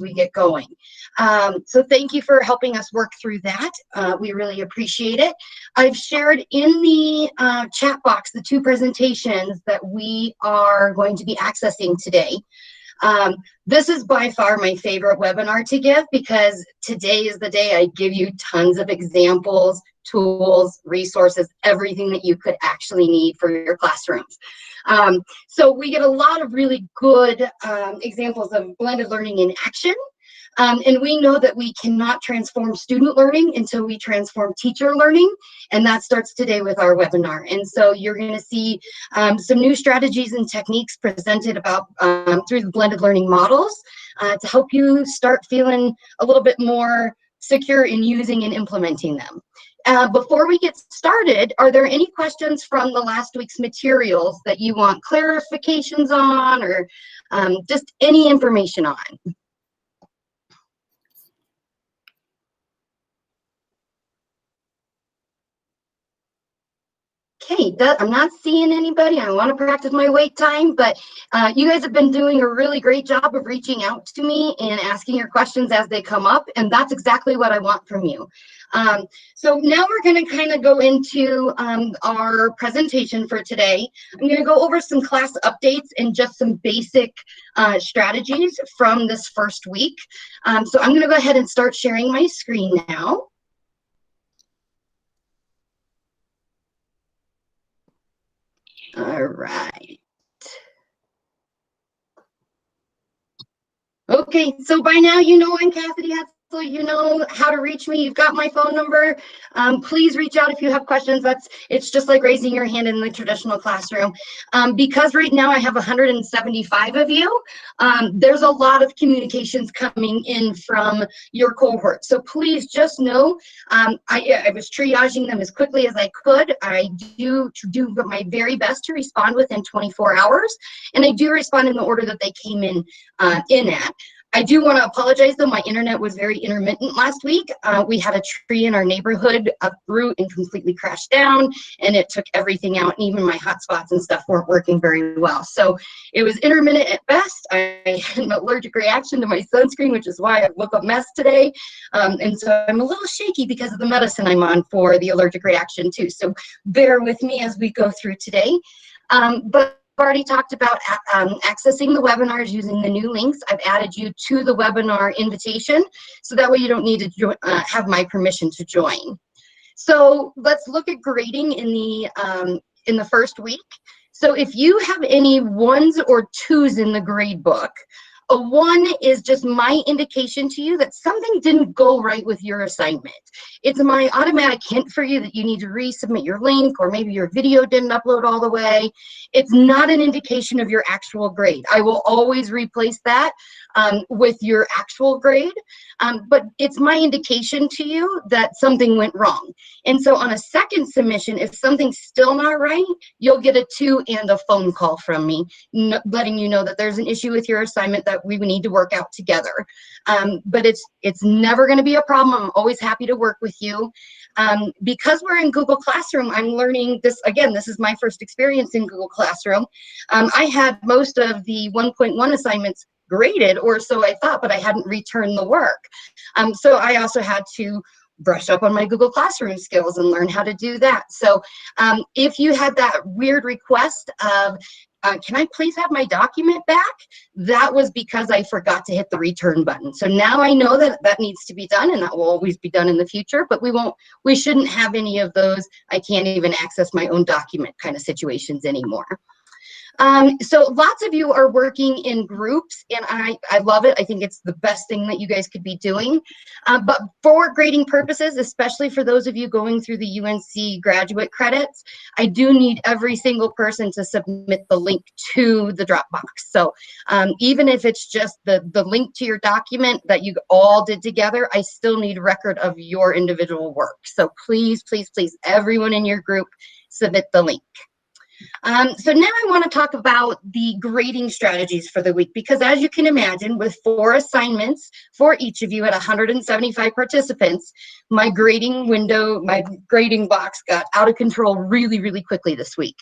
we get going. So thank you for helping us work through that. We really appreciate it. I've shared in the chat box the 2 presentations that we are going to be accessing today. This is by far my favorite webinar to give, because today is the day I give you tons of examples, tools, resources, everything that you could actually need for your classrooms. So we get a lot of really good examples of blended learning in action. And we know that we cannot transform student learning until we transform teacher learning, and that starts today with our webinar. And so you're going to see some new strategies and techniques presented about through the blended learning models to help you start feeling a little bit more secure in using and implementing them. Before we get started, are there any questions from the last week's materials that you want clarifications on, or just any information on? Okay, I'm not seeing anybody. I want to practice my wait time, but you guys have been doing a really great job of reaching out to me and asking your questions as they come up, and that's exactly what I want from you. So now we're going to kind of go into our presentation for today. I'm going to go over some class updates and just some basic strategies from this first week. So I'm going to go ahead and start sharing my screen now. All right. Okay, so by now you know I'm Cassidy Hetzel. You know how to reach me. You've got my phone number. Please reach out if you have questions. It's just like raising your hand in the traditional classroom. Because right now I have 175 of you, there's a lot of communications coming in from your cohort. So please just know I was triaging them as quickly as I could. I do my very best to respond within 24 hours, and I do respond in the order that they came in at. I do want to apologize, though. My internet was very intermittent last week. We had a tree in our neighborhood uproot and completely crashed down, and it took everything out, and even my hotspots and stuff weren't working very well. So it was intermittent at best. I had an allergic reaction to my sunscreen, which is why I look a mess today. And so I'm a little shaky because of the medicine I'm on for the allergic reaction, too. So bear with me as we go through today. But already talked about accessing the webinars using the new links. I've added you to the webinar invitation, so that way you don't need to have my permission to join. So let's look at grading in the first week. So if you have any 1s or 2s in the grade book, a 1 is just my indication to you that something didn't go right with your assignment. It's my automatic hint for you that you need to resubmit your link, or maybe your video didn't upload all the way. It's not an indication of your actual grade. I will always replace that with your actual grade, but it's my indication to you that something went wrong. And so on a second submission, if something's still not right, you'll get a 2 and a phone call from me, letting you know that there's an issue with your assignment that we need to work out together. But it's never going to be a problem. I'm always happy to work with you. Because we're in Google Classroom, I'm learning this. Again, this is my first experience in Google Classroom. I had most of the 1.1 assignments graded, or so I thought, but I hadn't returned the work. So I also had to brush up on my Google Classroom skills and learn how to do that. So if you had that weird request of, can I please have my document back? That was because I forgot to hit the return button. So now I know that that needs to be done, and that will always be done in the future, but we shouldn't have any of those I can't even access my own document kind of situations anymore. So lots of you are working in groups, and I love it. I think it's the best thing that you guys could be doing. But for grading purposes, especially for those of you going through the UNC graduate credits, I do need every single person to submit the link to the Dropbox. So even if it's just the link to your document that you all did together, I still need record of your individual work. So please, please, please, everyone in your group, submit the link. So now I want to talk about the grading strategies for the week, because as you can imagine, with 4 assignments for each of you at 175 participants, my grading window, my grading box got out of control really, really quickly this week.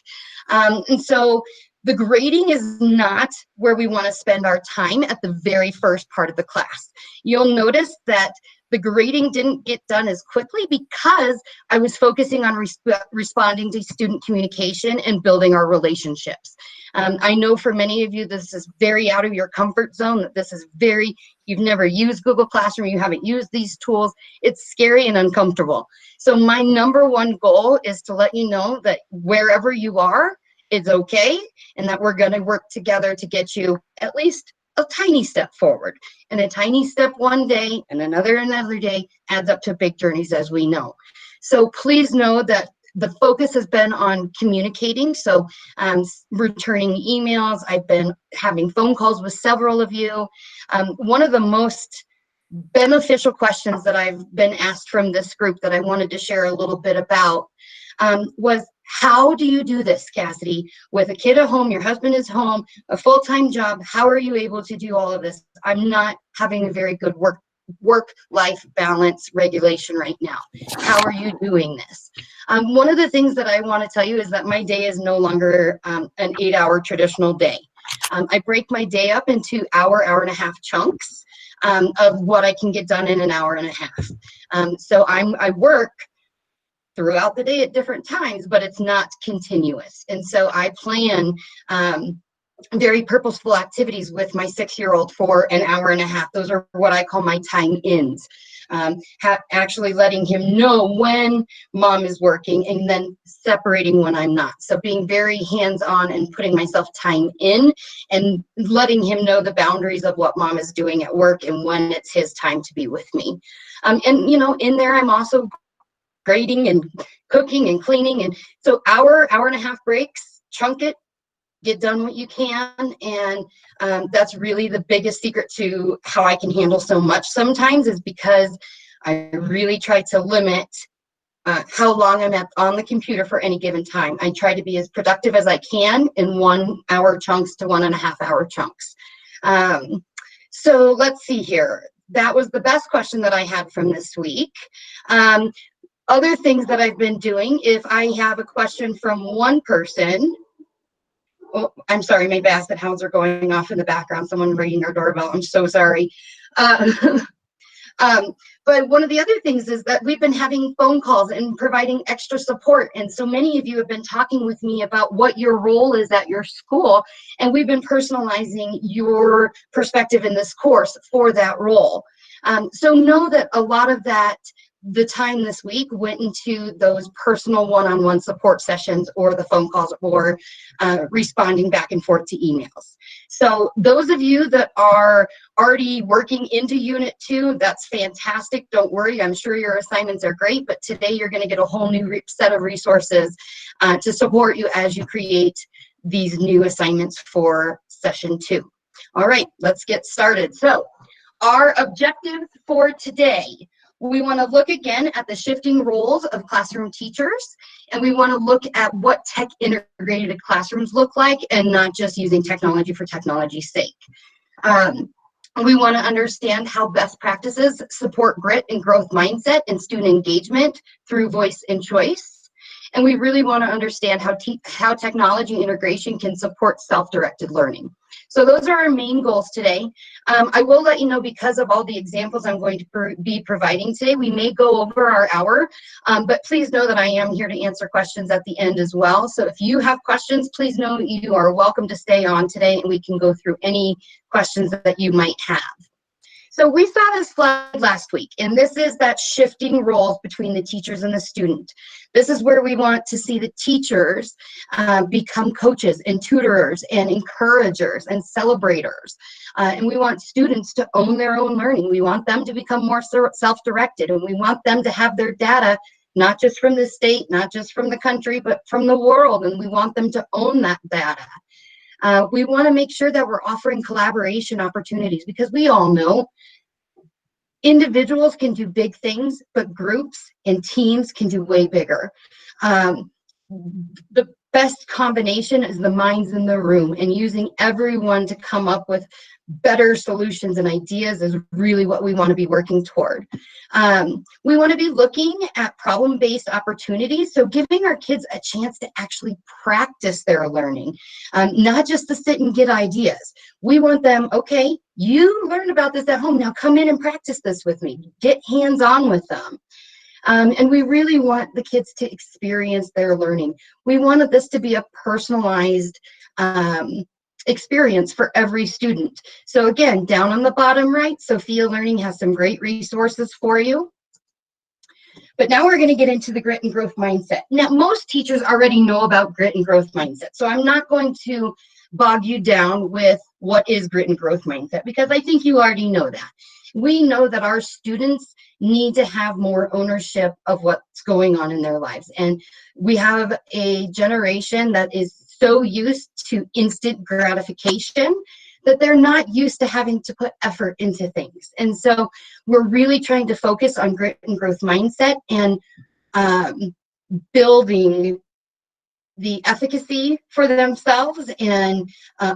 And so The grading is not where we want to spend our time at the very first part of the class. You'll notice that the grading didn't get done as quickly because I was focusing on responding to student communication and building our relationships. I know for many of you, this is very out of your comfort zone, that this is very, you've never used Google Classroom, you haven't used these tools. It's scary and uncomfortable. So my number one goal is to let you know that wherever you are, it's okay, and that we're going to work together to get you at least a tiny step forward. And a tiny step one day and another day adds up to big journeys, as we know. So please know that the focus has been on communicating. So returning emails, I've been having phone calls with several of you. One of the most beneficial questions that I've been asked from this group that I wanted to share a little bit about was, how do you do this, Cassidy? With a kid at home, your husband is home, a full-time job, how are you able to do all of this? I'm not having a very good work-life balance regulation right now. How are you doing this? One of the things that I want to tell you is that my day is no longer an 8-hour traditional day. I break my day up into hour and a half chunks of what I can get done in an hour and a half. So I work throughout the day at different times, but it's not continuous. And so I plan very purposeful activities with my 6-year-old for an hour and a half. Those are what I call my time ins. Actually letting him know when mom is working and then separating when I'm not. So being very hands-on and putting myself time in and letting him know the boundaries of what mom is doing at work and when it's his time to be with me. And in there, I'm also grading and cooking and cleaning. And so hour and a half breaks, chunk it, get done what you can. And that's really the biggest secret to how I can handle so much sometimes, is because I really try to limit how long I'm on the computer for any given time. I try to be as productive as I can in 1 hour chunks to 1.5 hour chunks. So let's see here. That was the best question that I had from this week. Other things that I've been doing, if I have a question from one person, oh, I'm sorry, my basset hounds are going off in the background. Someone ringing our doorbell. I'm so sorry. But one of the other things is that we've been having phone calls and providing extra support. And so many of you have been talking with me about what your role is at your school. And we've been personalizing your perspective in this course for that role. So know that a lot of that, the time this week went into those personal one-on-one support sessions or the phone calls or responding back and forth to emails. So those of you that are already working into Unit 2, that's fantastic. Don't worry, I'm sure your assignments are great, but today you're going to get a whole new set of resources to support you as you create these new assignments for Session 2. All right, let's get started. So our objectives for today: we want to look again at the shifting roles of classroom teachers, and we want to look at what tech integrated classrooms look like and not just using technology for technology's sake. We want to understand how best practices support grit and growth mindset and student engagement through voice and choice. And we really want to understand how technology integration can support self-directed learning. So those are our main goals today. I will let you know, because of all the examples I'm going to be providing today, we may go over our hour, but please know that I am here to answer questions at the end as well. So if you have questions, please know that you are welcome to stay on today and we can go through any questions that you might have. So we saw this slide last week, and this is that shifting roles between the teachers and the student. This is where we want to see the teachers become coaches and tutorers and encouragers and celebrators. And we want students to own their own learning. We want them to become more self-directed, and we want them to have their data not just from the state, not just from the country, but from the world, and we want them to own that data. We want to make sure that we're offering collaboration opportunities, because we all know individuals can do big things, but groups and teams can do way bigger. The best combination is the minds in the room, and using everyone to come up with better solutions and ideas is really what we want to be working toward. We want to be looking at problem-based opportunities, so giving our kids a chance to actually practice their learning, not just to sit and get ideas. We want them, okay, you learned about this at home, now come in and practice this with me. Get hands-on with them. And we really want the kids to experience their learning. We wanted this to be a personalized experience for every student. So again, down on the bottom right, Sophia Learning has some great resources for you. But now we're going to get into the grit and growth mindset. Now, most teachers already know about grit and growth mindset, so I'm not going to bog you down with what is grit and growth mindset, because I think you already know that. We know that our students need to have more ownership of what's going on in their lives. And we have a generation that is so used to instant gratification that they're not used to having to put effort into things. And so we're really trying to focus on grit and growth mindset and building the efficacy for themselves and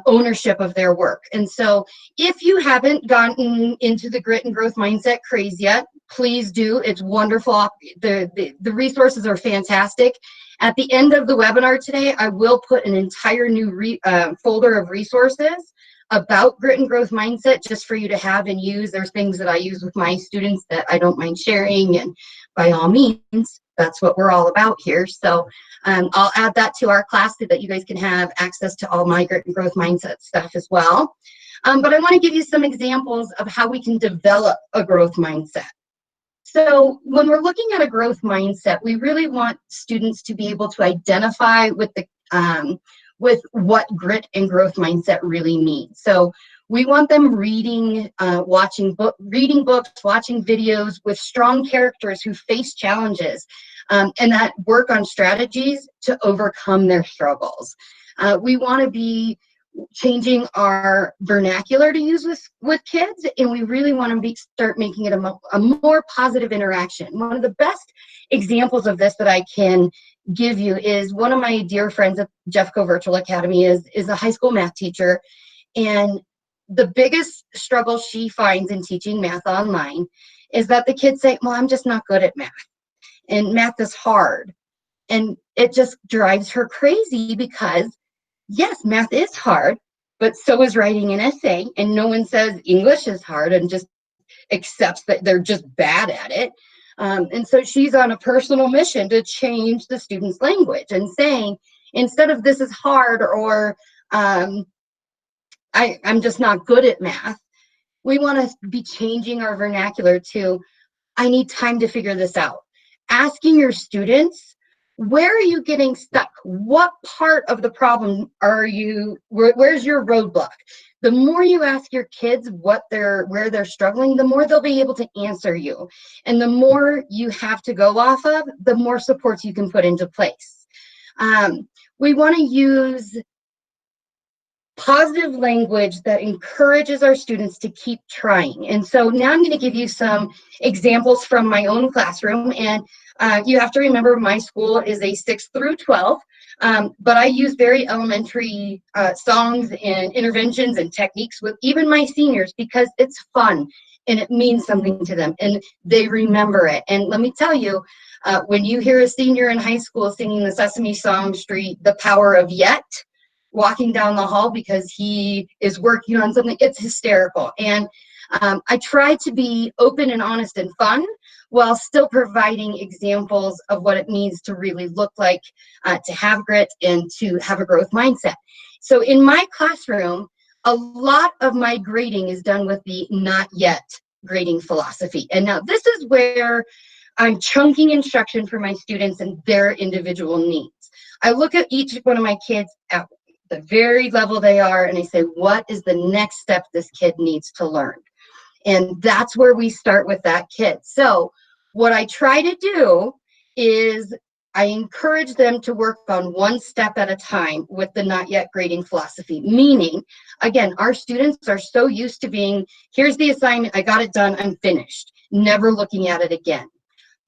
ownership of their work. And so if you haven't gotten into the grit and growth mindset craze yet, please do. It's wonderful. The resources are fantastic. At the end of the webinar today, I will put an entire new folder of resources about grit and growth mindset just for you to have and use. There's things that I use with my students that I don't mind sharing, and by all means, that's what we're all about here. So I'll add that to our class so that you guys can have access to all my grit and growth mindset stuff as well. But I want to give you some examples of how we can develop a growth mindset. So when we're looking at a growth mindset, we really want students to be able to identify with what grit and growth mindset really means. So we want them reading books, watching videos with strong characters who face challenges and that work on strategies to overcome their struggles. We want to be changing our vernacular to use with kids, and we really want to start making it a more positive interaction. One of the best examples of this that I can give you is one of my dear friends at Jeffco Virtual Academy is a high school math teacher, and the biggest struggle she finds in teaching math online is that the kids say, well, I'm just not good at math, and math is hard. And it just drives her crazy because yes, math is hard, but so is writing an essay, and no one says English is hard and just accepts that they're just bad at it. And so she's on a personal mission to change the student's language and saying, instead of this is hard or I'm just not good at math, we want to be changing our vernacular to, I need time to figure this out. Asking your students, where are you getting stuck? What part of the problem are you, where's your roadblock? The more you ask your kids where they're struggling, the more they'll be able to answer you. And the more you have to go off of, the more supports you can put into place. We want to use positive language that encourages our students to keep trying. And so now I'm going to give you some examples from my own classroom. And you have to remember my school is a 6th through 12, but I use very elementary songs and interventions and techniques with even my seniors because it's fun and it means something to them and they remember it. And let me tell you, when you hear a senior in high school singing the Sesame Song Street, The Power of Yet, walking down the hall because he is working on something, it's hysterical. And I try to be open and honest and fun while still providing examples of what it means to really look like, to have grit and to have a growth mindset. So in my classroom, a lot of my grading is done with the not yet grading philosophy. And now this is where I'm chunking instruction for my students and their individual needs. I look at each one of my kids at the very level they are, and I say, what is the next step this kid needs to learn? And that's where we start with that kid. So what I try to do is I encourage them to work on one step at a time with the not yet grading philosophy. Meaning, again, our students are so used to being, here's the assignment, I got it done, I'm finished, never looking at it again.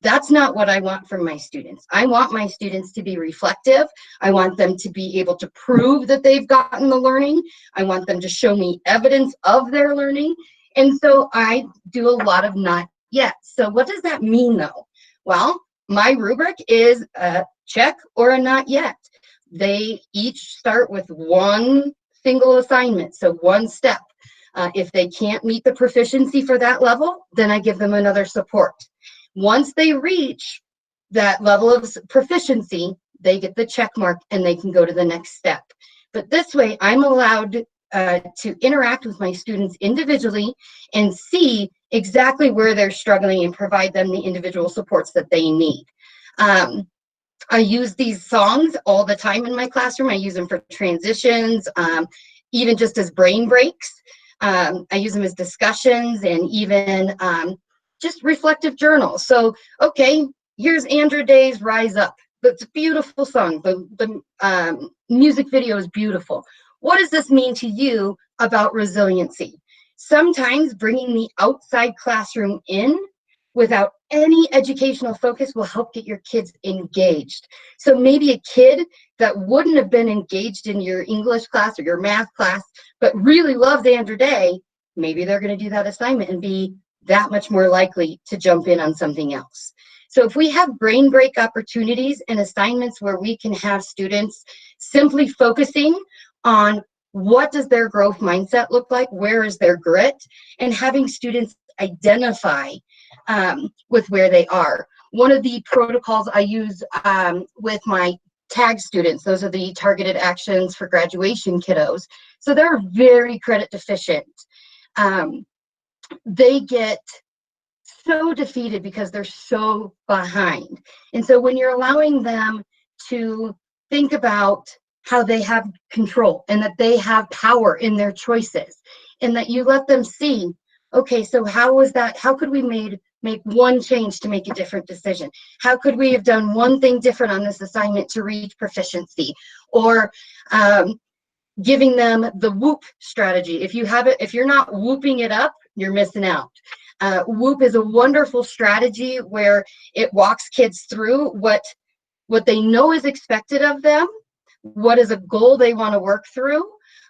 That's not what I want from my students. I want my students to be reflective. I want them to be able to prove that they've gotten the learning. I want them to show me evidence of their learning. And so I do a lot of not yet. So what does that mean though? Well, my rubric is a check or a not yet. They each start with one single assignment, so one step. If they can't meet the proficiency for that level, then I give them another support. Once they reach that level of proficiency, they get the check mark and they can go to the next step. But this way, I'm allowed to interact with my students individually and see exactly where they're struggling and provide them the individual supports that they need. I use these songs all the time in my classroom. I use them for transitions, even just as brain breaks. I use them as discussions and even just reflective journals. So, okay, here's Andra Day's Rise Up. It's a beautiful song. The music video is beautiful. What does this mean to you about resiliency? Sometimes bringing the outside classroom in without any educational focus will help get your kids engaged. So maybe a kid that wouldn't have been engaged in your English class or your math class, but really loved Andra Day, maybe they're going to do that assignment and be that much more likely to jump in on something else. So if we have brain break opportunities and assignments where we can have students simply focusing on what does their growth mindset look like, where is their grit, and having students identify with where they are. One of the protocols I use with my TAG students, those are the targeted actions for graduation kiddos. So they're very credit deficient. They get so defeated because they're so behind. And so when you're allowing them to think about how they have control and that they have power in their choices, and that you let them see, okay, so how was that? How could we make one change to make a different decision? How could we have done one thing different on this assignment to reach proficiency? Or giving them the whoop strategy. If you're not whooping it up, you're missing out. Whoop is a wonderful strategy where it walks kids through what they know is expected of them, what is a goal they want to work through,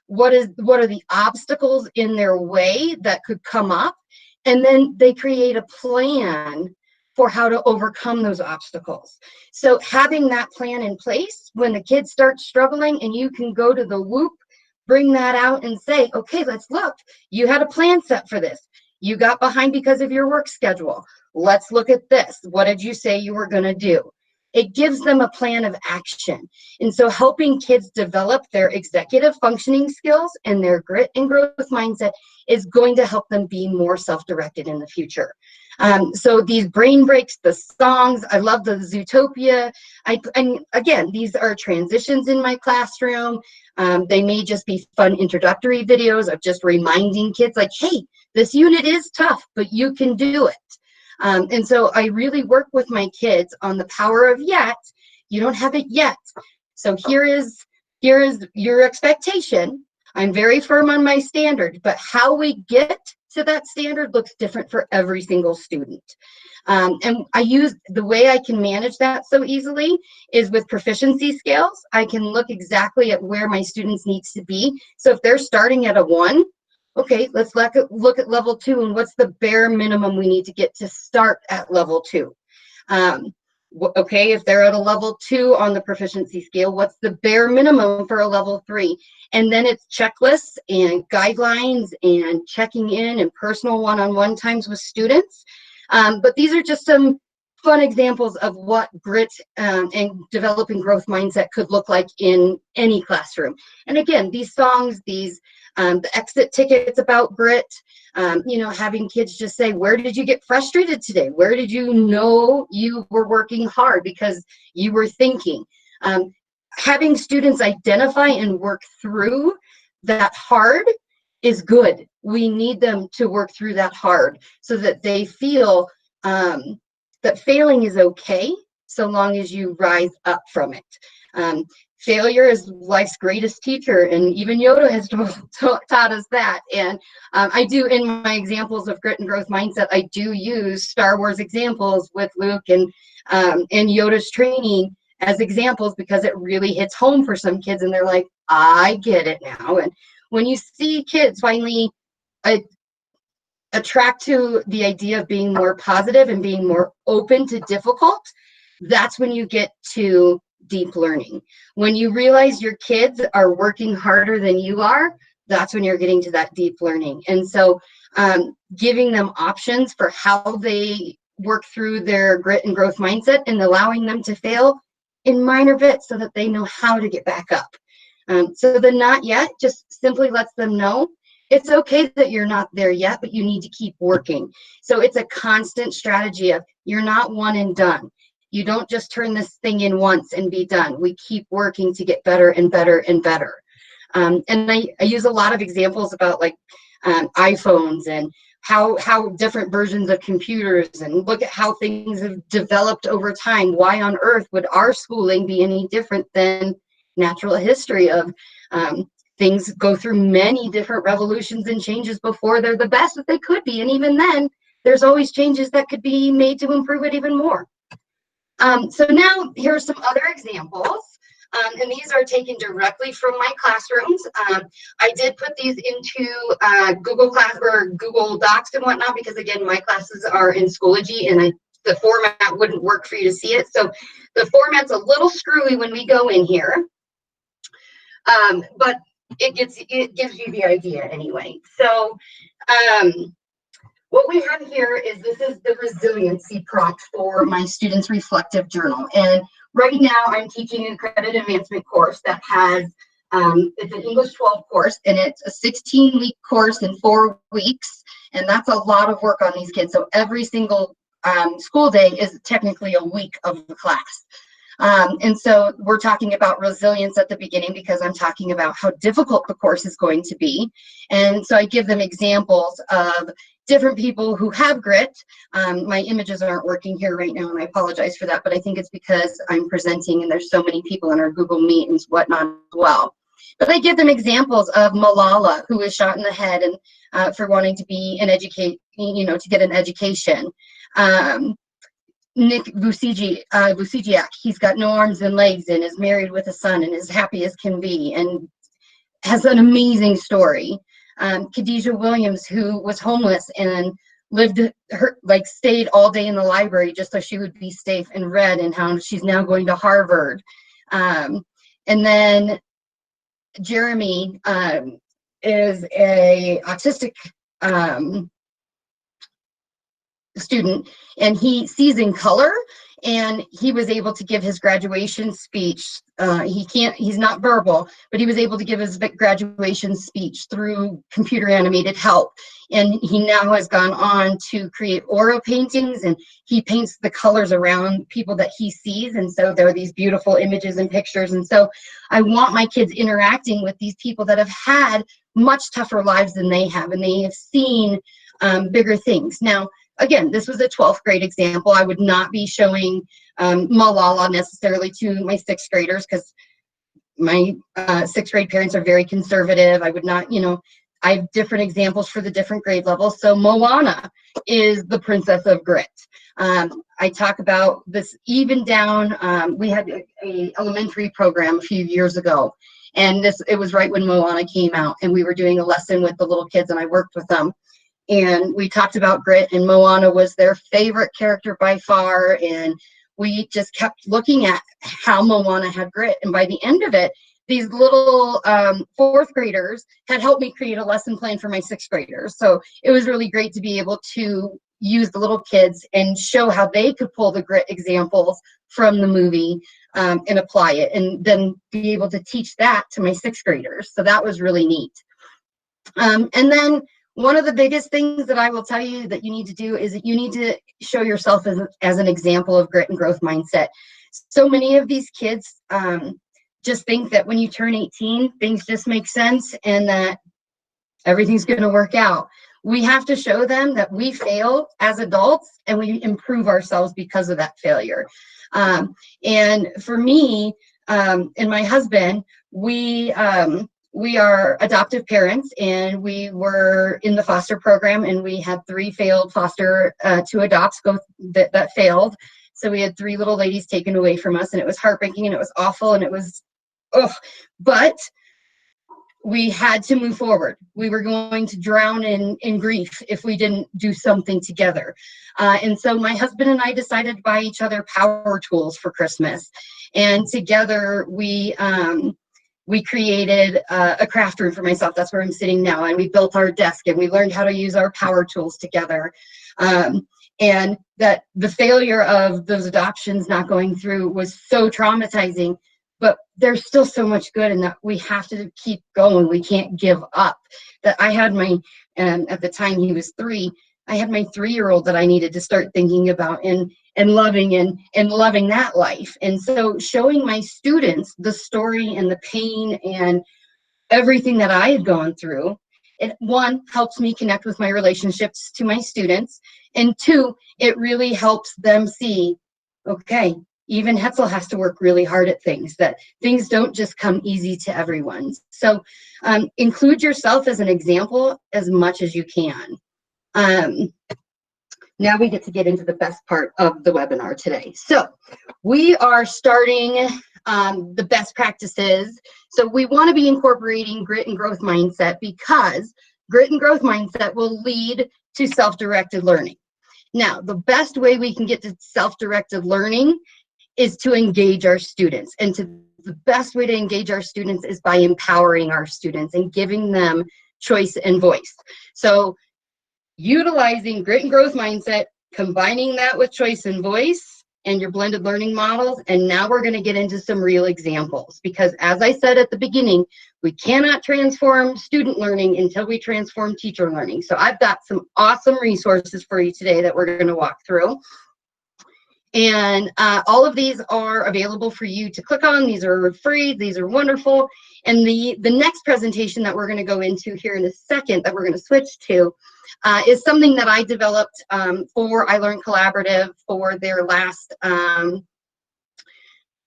what are the obstacles in their way that could come up, and then they create a plan for how to overcome those obstacles. So having that plan in place when the kids start struggling and you can go to the whoop, bring that out and say, okay, let's look. You had a plan set for this. You got behind because of your work schedule. Let's look at this. What did you say you were going to do? It gives them a plan of action. And so helping kids develop their executive functioning skills and their grit and growth mindset is going to help them be more self-directed in the future. So these brain breaks, the songs, I love the Zootopia. And again, these are transitions in my classroom. They may just be fun introductory videos of just reminding kids like, hey, this unit is tough, but you can do it. And so I really work with my kids on the power of yet. You don't have it yet. So here is your expectation. I'm very firm on my standard, but how we get to that standard looks different for every single student. And I use the way I can manage that so easily is with proficiency scales. I can look exactly at where my students need to be. So if they're starting at a 1, okay, let's look at level 2 and what's the bare minimum we need to get to start at level 2. Okay, if they're at a level 2 on the proficiency scale, what's the bare minimum for a level 3? And then it's checklists and guidelines and checking in and personal one-on-one times with students. But these are just some fun examples of what grit and developing growth mindset could look like in any classroom. And again, these songs, the exit tickets about grit, having kids just say, where did you get frustrated today? Where did you know you were working hard because you were thinking? Having students identify and work through that hard is good. We need them to work through that hard so that they feel that failing is okay so long as you rise up from it. failure is life's greatest teacher, and even Yoda has taught us that. And I do, in my examples of grit and growth mindset, I do use Star Wars examples with Luke and Yoda's training as examples, because it really hits home for some kids, and they're like, I get it now. And when you see kids finally attract to the idea of being more positive and being more open to difficult, that's when you get to deep learning. When you realize your kids are working harder than you are, that's when you're getting to that deep learning. And so giving them options for how they work through their grit and growth mindset, and allowing them to fail in minor bits so that they know how to get back up. So the not yet just simply lets them know it's okay that you're not there yet, but you need to keep working. So it's a constant strategy of, you're not one and done. You don't just turn this thing in once and be done. We keep working to get better and better and better. And I use a lot of examples about like iPhones and how different versions of computers, and look at how things have developed over time. Why on earth would our schooling be any different than natural history of things go through many different revolutions and changes before they're the best that they could be. And even then, there's always changes that could be made to improve it even more. So now here are some other examples. And these are taken directly from my classrooms. I did put these into Google Class or Google Docs and whatnot, because again, my classes are in Schoology, and the format wouldn't work for you to see it. So the format's a little screwy when we go in here, but it gives you the idea anyway. So what we have here is, this is the resiliency prompt for my students' reflective journal. And right now I'm teaching an credit advancement course that has, it's an English 12 course, and it's a 16-week course in 4 weeks. And that's a lot of work on these kids. So every single school day is technically a week of the class. And so we're talking about resilience at the beginning, because I'm talking about how difficult the course is going to be. And so I give them examples of different people who have grit. My images aren't working here right now, and I apologize for that, but I think it's because I'm presenting and there's so many people in our Google Meet and whatnot as well. But I give them examples of Malala, who was shot in the head and for wanting to be an to get an education. Nick Vujicic, he's got no arms and legs and is married with a son and is happy as can be and has an amazing story. Khadijah Williams, who was homeless and stayed all day in the library just so she would be safe, and read, and how she's now going to Harvard. And then Jeremy is a autistic student, and he sees in color, and he was able to give his graduation speech. He's not verbal, but he was able to give his graduation speech through computer animated help. And he now has gone on to create aura paintings, and he paints the colors around people that he sees. And so there are these beautiful images and pictures. And so I want my kids interacting with these people that have had much tougher lives than they have, and they have seen bigger things. Now, again, this was a 12th grade example. I would not be showing Malala necessarily to my 6th graders, because my 6th grade parents are very conservative. I would not, I have different examples for the different grade levels. So Moana is the princess of grit. I talk about this even down, we had a elementary program a few years ago, and it was right when Moana came out, and we were doing a lesson with the little kids, and I worked with them. And we talked about grit, and Moana was their favorite character by far. And we just kept looking at how Moana had grit. And by the end of it, these little 4th graders had helped me create a lesson plan for my 6th graders. So it was really great to be able to use the little kids and show how they could pull the grit examples from the movie and apply it, and then be able to teach that to my 6th graders. So that was really neat. And then one of the biggest things that I will tell you that you need to do is that you need to show yourself as an example of grit and growth mindset. So many of these kids just think that when you turn 18, things just make sense and that everything's going to work out. We have to show them that we fail as adults and we improve ourselves because of that failure. And for me, and my husband, we are adoptive parents, and we were in the foster program, and we had 3 failed foster to adopts go that failed. So we had 3 little ladies taken away from us, and it was heartbreaking, and it was awful, and it was, oh, but we had to move forward. We were going to drown in grief if we didn't do something together. And so my husband and I decided to buy each other power tools for Christmas. And together we created a craft room for myself. That's where I'm sitting now. And we built our desk, and we learned how to use our power tools together. And that the failure of those adoptions not going through was so traumatizing, but there's still so much good in that. We have to keep going. We can't give up. That I had my, at the time he was 3, I had my 3-year-old that I needed to start thinking about and loving and loving that life. And so showing my students the story and the pain and everything that I had gone through, it, 1, helps me connect with my relationships to my students, and 2, it really helps them see, okay, even Hetzel has to work really hard at things, that things don't just come easy to everyone. So include yourself as an example as much as you can. Now we get into the best part of the webinar today. So we are starting the best practices. So we want to be incorporating grit and growth mindset, because grit and growth mindset will lead to self-directed learning. Now, the best way we can get to self-directed learning is to engage our students. And the best way to engage our students is by empowering our students and giving them choice and voice. So utilizing grit and growth mindset, combining that with choice and voice and your blended learning models. And now we're going to get into some real examples, because as I said at the beginning, we cannot transform student learning until we transform teacher learning. So I've got some awesome resources for you today that we're going to walk through. And all of these are available for you to click on. These are free. These are wonderful. And the next presentation that we're going to go into here in a second, that we're going to switch to, is something that I developed for iLearn Collaborative for their last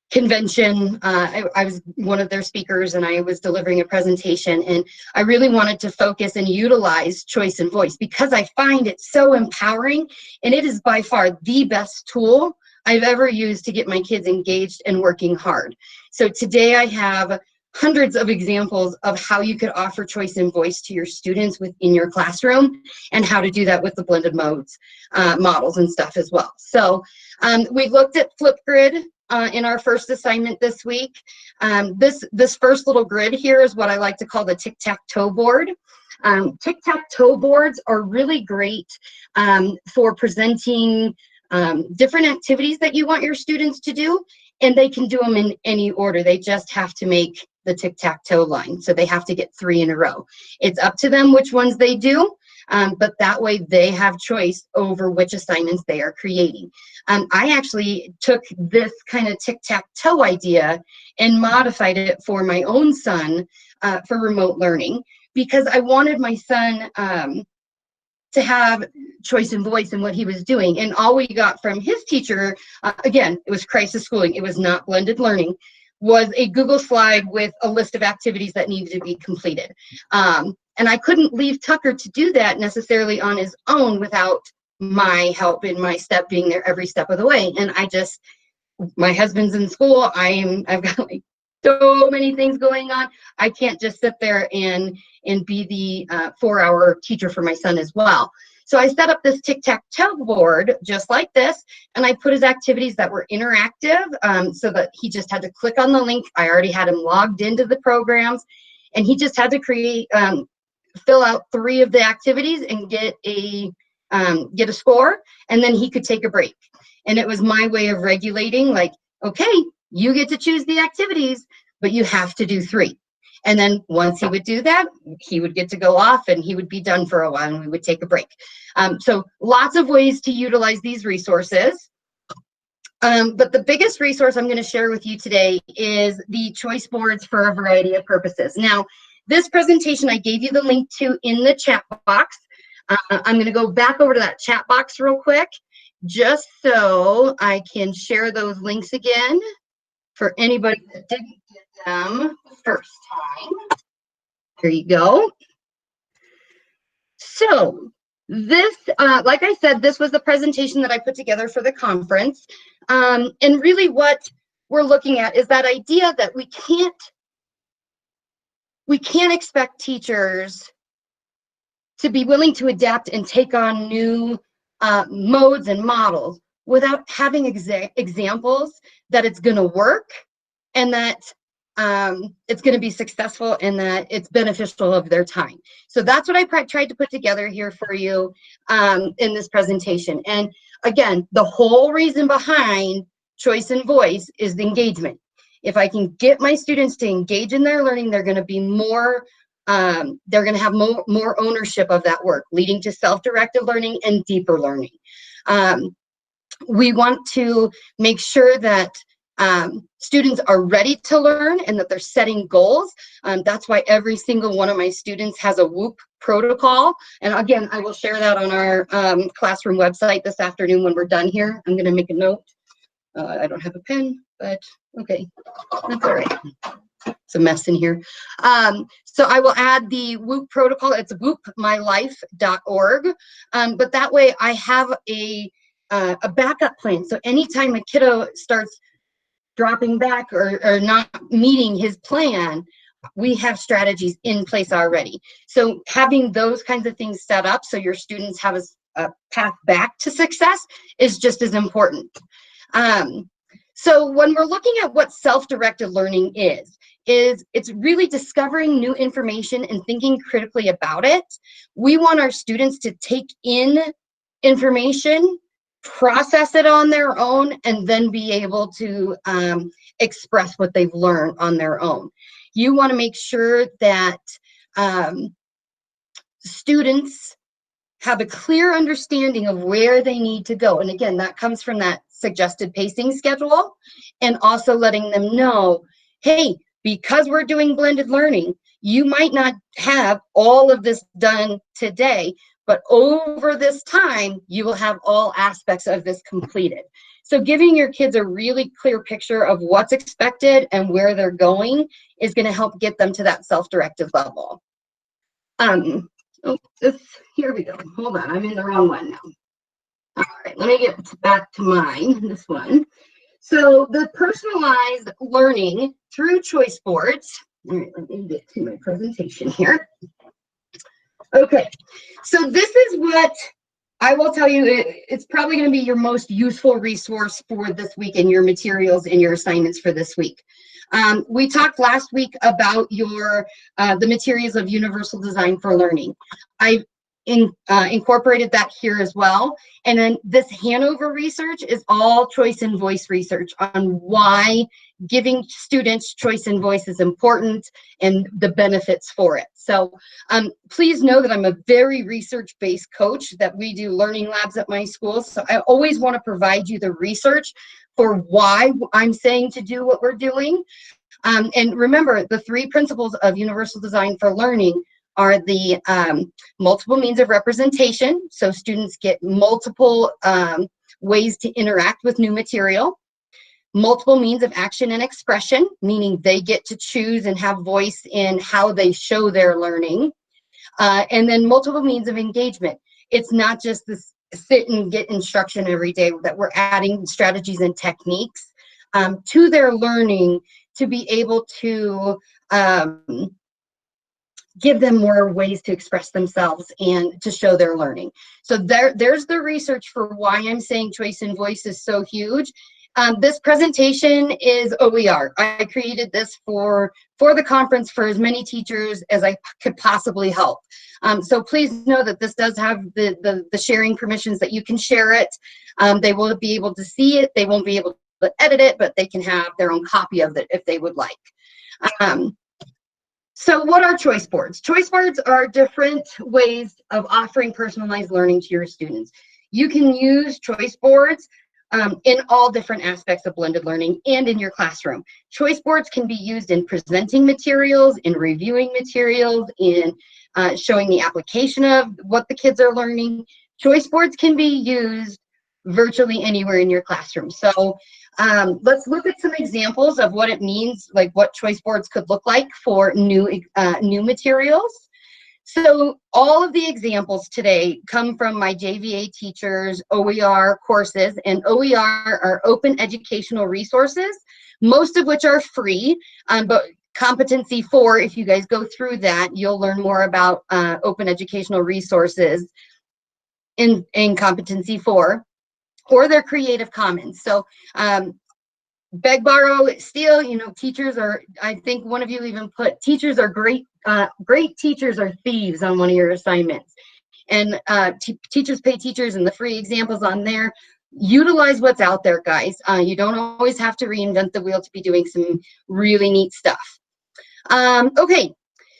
convention. I was one of their speakers, and I was delivering a presentation, and I really wanted to focus and utilize choice and voice, because I find it so empowering, and it is by far the best tool I've ever used to get my kids engaged and working hard. So today I have hundreds of examples of how you could offer choice and voice to your students within your classroom, and how to do that with the blended modes models and stuff as well. So we looked at Flipgrid in our first assignment this week. This first little grid here is what I like to call the tic-tac-toe board. Tic-tac-toe boards are really great for presenting different activities that you want your students to do, and they can do them in any order. They just have to make the tic-tac-toe line, so they have to get 3 in a row. It's up to them which ones they do, but that way they have choice over which assignments they are creating. I actually took this kind of tic-tac-toe idea and modified it for my own son for remote learning, because I wanted my son to have choice and voice in what he was doing. And all we got from his teacher, again, it was crisis schooling, it was not blended learning, was a Google slide with a list of activities that needed to be completed. And I couldn't leave Tucker to do that necessarily on his own without my help and my step being there every step of the way. And my husband's in school, I've got like so many things going on. I can't just sit there and be the 4-hour teacher for my son as well. So I set up this tic-tac-toe board just like this, and I put his activities that were interactive so that he just had to click on the link. I already had him logged into the programs, and he just had to fill out 3 of the activities and get a score, and then he could take a break. And it was my way of regulating, like, okay, you get to choose the activities, but you have to do 3. And then once he would do that, he would get to go off, and he would be done for a while, and we would take a break. So lots of ways to utilize these resources. But the biggest resource I'm going to share with you today is the choice boards for a variety of purposes. Now, this presentation I gave you the link to in the chat box. I'm going to go back over to that chat box real quick, just so I can share those links again. for anybody that didn't get them the first time. There you go. So this, like I said, this was the presentation that I put together for the conference. And really what we're looking at is that idea that we can't expect teachers to be willing to adapt and take on new modes and models without having examples that it's going to work and that it's going to be successful and that it's beneficial of their time. So that's what I tried to put together here for you in this presentation. And again, the whole reason behind choice and voice is the engagement. If I can get my students to engage in their learning, they're going to be more, they're going to have more ownership of that work, leading to self-directed learning and deeper learning. We want to make sure that students are ready to learn and that they're setting goals. That's why every single one of my students has a WHOOP protocol. And again, I will share that on our classroom website this afternoon when we're done here. I'm going to make a note. I don't have a pen, but okay, that's all right. It's a mess in here. So I will add the WHOOP protocol. It's whoopmylife.org. But that way I have a backup plan. So anytime a kiddo starts dropping back or not meeting his plan, we have strategies in place already. So having those kinds of things set up so your students have a path back to success is just as important. So when we're looking at what self-directed learning is it's really discovering new information and thinking critically about it. We want our students to take in information, process it on their own, and then be able to express what they've learned on their own. You want to make sure that students have a clear understanding of where they need to go. And again, that comes from that suggested pacing schedule, and also letting them know, hey, because we're doing blended learning, you might not have all of this done today, but over this time, you will have all aspects of this completed. So giving your kids a really clear picture of what's expected and where they're going is going to help get them to that self-directed level. Here we go. Hold on, I'm in the wrong one now. All right, let me get back to mine, this one. So the personalized learning through choice boards. All right, let me get to my presentation here. Okay, so this is what I will tell you, it's probably going to be your most useful resource for this week in your materials and your assignments for this week. We talked last week about the materials of Universal Design for Learning. I've incorporated that here as well. And then this Hanover research is all choice and voice research on why giving students choice and voice is important and the benefits for it. So please know that I'm a very research-based coach, that we do learning labs at my school. So I always want to provide you the research for why I'm saying to do what we're doing. And remember, the 3 principles of Universal Design for Learning are the multiple means of representation. So students get multiple ways to interact with new material. Multiple means of action and expression, meaning they get to choose and have voice in how they show their learning. And then multiple means of engagement. It's not just this sit and get instruction every day, that we're adding strategies and techniques to their learning to be able to give them more ways to express themselves and to show their learning. So there's the research for why I'm saying choice and voice is so huge. This presentation is OER. I created this for the conference for as many teachers as I could possibly help. So please know that this does have the sharing permissions that you can share it. They will be able to see it. They won't be able to edit it, but they can have their own copy of it if they would like. So what are choice boards? Choice boards are different ways of offering personalized learning to your students. You can use choice boards in all different aspects of blended learning and in your classroom. Choice boards can be used in presenting materials, in reviewing materials, in showing the application of what the kids are learning. Choice boards can be used virtually anywhere in your classroom. So let's look at some examples of what it means, like what choice boards could look like for new materials. So all of the examples today come from my JVA teachers' OER courses, and OER are open educational resources, most of which are free, but Competency 4, if you guys go through that, you'll learn more about open educational resources in Competency 4, or they're Creative Commons. So beg, borrow, steal, you know, teachers are, I think one of you even put, teachers are great, great teachers are thieves on one of your assignments. And teachers pay teachers, and the free examples on there. Utilize what's out there, guys. You don't always have to reinvent the wheel to be doing some really neat stuff. Okay,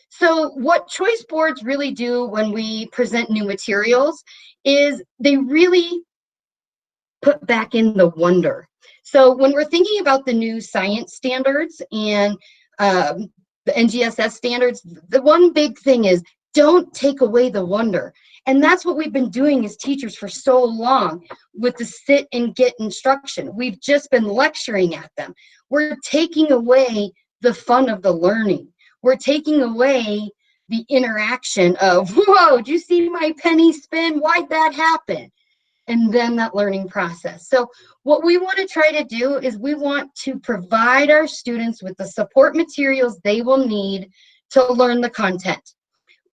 so what choice boards really do when we present new materials is they really put back in the wonder. So when we're thinking about the new science standards and the NGSS standards, the one big thing is don't take away the wonder. And that's what we've been doing as teachers for so long with the sit and get instruction. We've just been lecturing at them. We're taking away the fun of the learning. We're taking away the interaction of, whoa, did you see my penny spin? Why'd that happen? And then that learning process. So what we want to try to do is we want to provide our students with the support materials they will need to learn the content.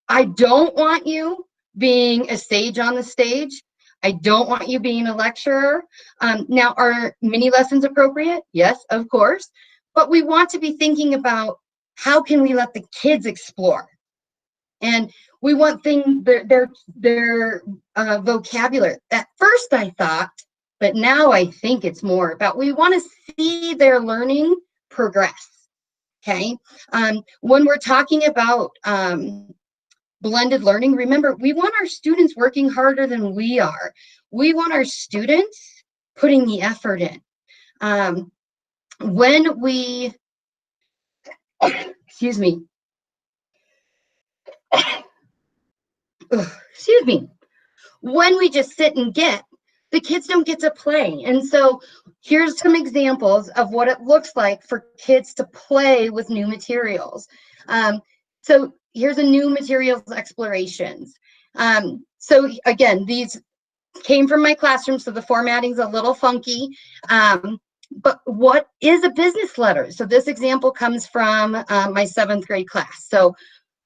I don't want you being a sage on the stage. I don't want you being a lecturer. Now, are mini lessons appropriate? Yes, of course. But we want to be thinking about how can we let the kids explore? And we want their vocabulary. At first I thought, but now I think it's more about we want to see their learning progress. Okay. When we're talking about blended learning, remember, we want our students working harder than we are. We want our students putting the effort in. When we, excuse me, excuse me, when we just sit and get, the kids don't get to play. And so here's some examples of what it looks like for kids to play with new materials. So here's a new materials explorations. So again, these came from my classroom, so the formatting's a little funky. But what is a business letter? So this example comes from my 7th grade class. So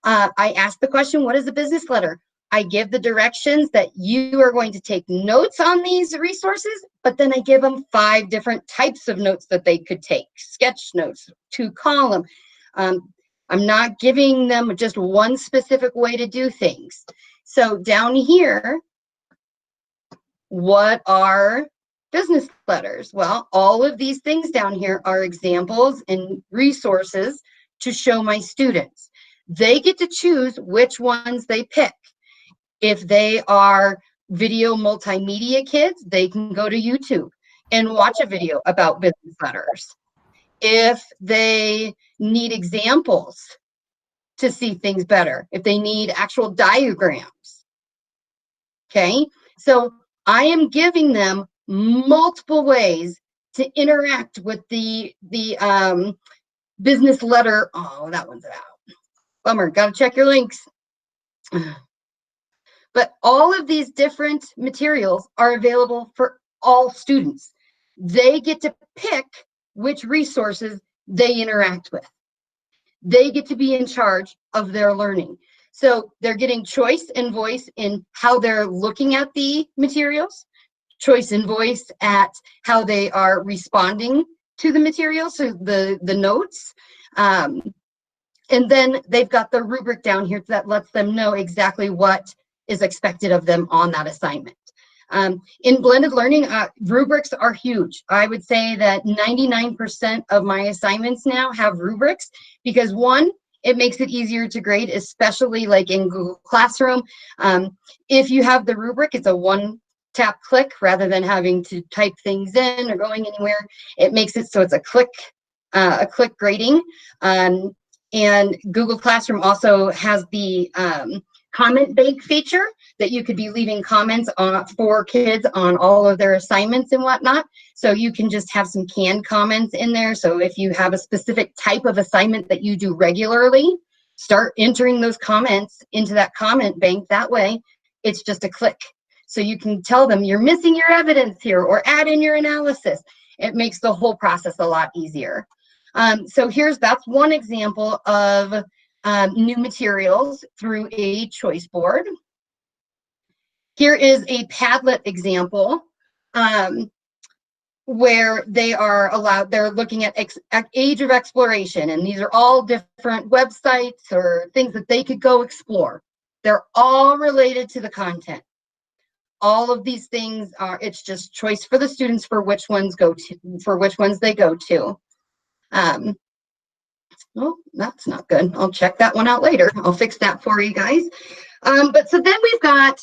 I asked the question, what is a business letter? I give the directions that you are going to take notes on these resources, but then I give them 5 different types of notes that they could take. Sketch notes, 2-column. I'm not giving them just one specific way to do things. So down here, what are business letters? Well, all of these things down here are examples and resources to show my students. They get to choose which ones they pick. If they are video multimedia kids, they can go to YouTube and watch a video about business letters. If they need examples to see things better, if they need actual diagrams, okay? So I am giving them multiple ways to interact with the business letter. Oh, that one's out. Bummer, gotta check your links. But all of these different materials are available for all students. They get to pick which resources they interact with. They get to be in charge of their learning. So they're getting choice and voice in how they're looking at the materials, choice and voice at how they are responding to the materials, so the notes. And then they've got the rubric down here that lets them know exactly what is expected of them on that assignment. In blended learning, rubrics are huge. I would say that 99% of my assignments now have rubrics because, one, it makes it easier to grade, especially like in Google Classroom. If you have the rubric, it's a one-tap click rather than having to type things in or going anywhere. It makes it so it's a click grading. And Google Classroom also has the comment bank feature that you could be leaving comments on for kids on all of their assignments and whatnot. So you can just have some canned comments in there. So if you have a specific type of assignment that you do regularly, start entering those comments into that comment bank. That way, it's just a click. So you can tell them you're missing your evidence here or add in your analysis. It makes the whole process a lot easier. So that's one example of new materials through a choice board. Here is a Padlet example where they're looking at age of exploration, and these are all different websites or things that they could go explore. They're all related to the content. All of these things it's just choice for the students for which ones they go to. Oh, that's not good. I'll check that one out later. I'll fix that for you guys. But so then we've got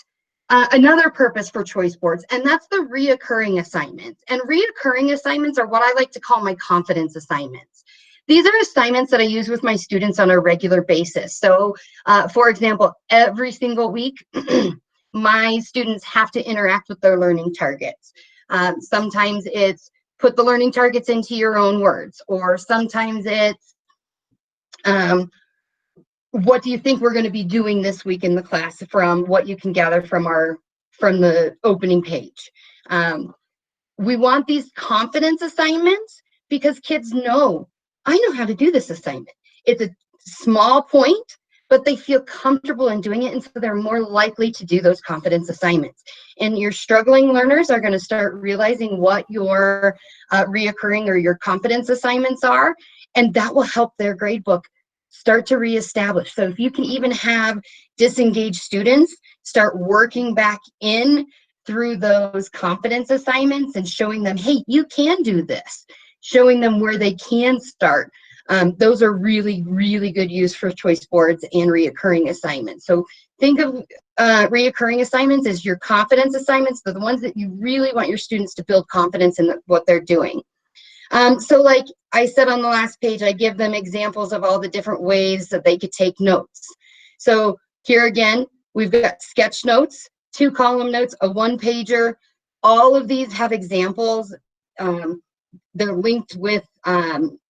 another purpose for choice boards, and that's the reoccurring assignments. And reoccurring assignments are what I like to call my confidence assignments. These are assignments that I use with my students on a regular basis. So, for example, every single week, my students have to interact with their learning targets. Sometimes it's put the learning targets into your own words, or sometimes it's what do you think we're going to be doing this week in the class from what you can gather from the opening page. We want these confidence assignments because kids know, I know how to do this assignment. It's a small point, but they feel comfortable in doing it, and so they're more likely to do those confidence assignments. And your struggling learners are going to start realizing what your reoccurring or your confidence assignments are, and that will help their grade book start to reestablish. So if you can even have disengaged students start working back in through those confidence assignments and showing them, hey, you can do this, showing them where they can start. Those are really, really good use for choice boards and reoccurring assignments. So think of reoccurring assignments as your confidence assignments. They're the ones that you really want your students to build confidence in what they're doing. So like I said on the last page, I give them examples of all the different ways that they could take notes. So here again, we've got sketch notes, 2-column notes, a 1-pager. All of these have examples. They're linked with